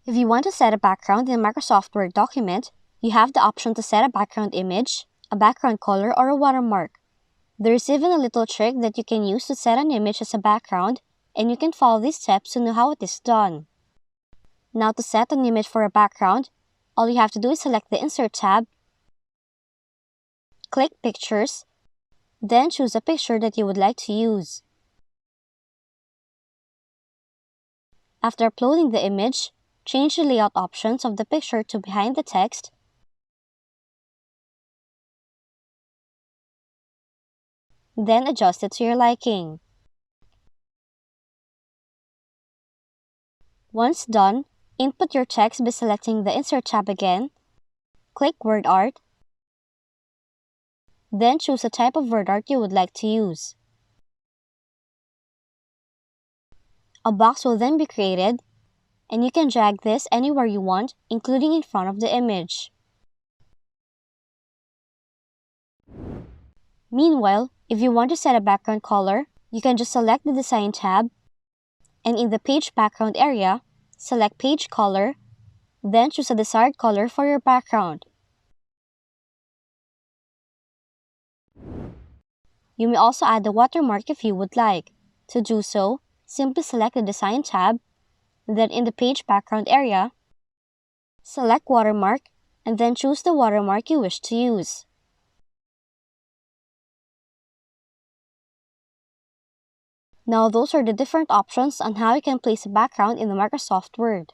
If you want to set a background in a Microsoft Word document, you have the option to set a background image, a background color, or a watermark. There is even a little trick that you can use to set an image as a background, and you can follow these steps to know how it is done. Now to set an image for a background, all you have to do is select the Insert tab, click Pictures, then choose a picture that you would like to use. After uploading the image, change the layout options of the picture to behind the text, then adjust it to your liking. Once done, input your text by selecting the Insert tab again, click Word Art, then choose the type of word art you would like to use. A box will then be created, and you can drag this anywhere you want, including in front of the image. Meanwhile, if you want to set a background color, you can just select the Design tab, and in the Page Background area, select Page Color, then choose a desired color for your background. You may also add the watermark if you would like. To do so, simply select the Design tab, then in the Page Background area, select Watermark, and then choose the watermark you wish to use. Now those are the different options on how you can place a background in the Microsoft Word.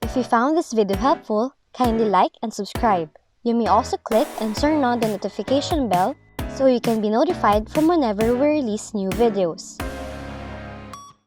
If you found this video helpful, kindly like and subscribe. You may also click and turn on the notification bell so you can be notified from whenever we release new videos.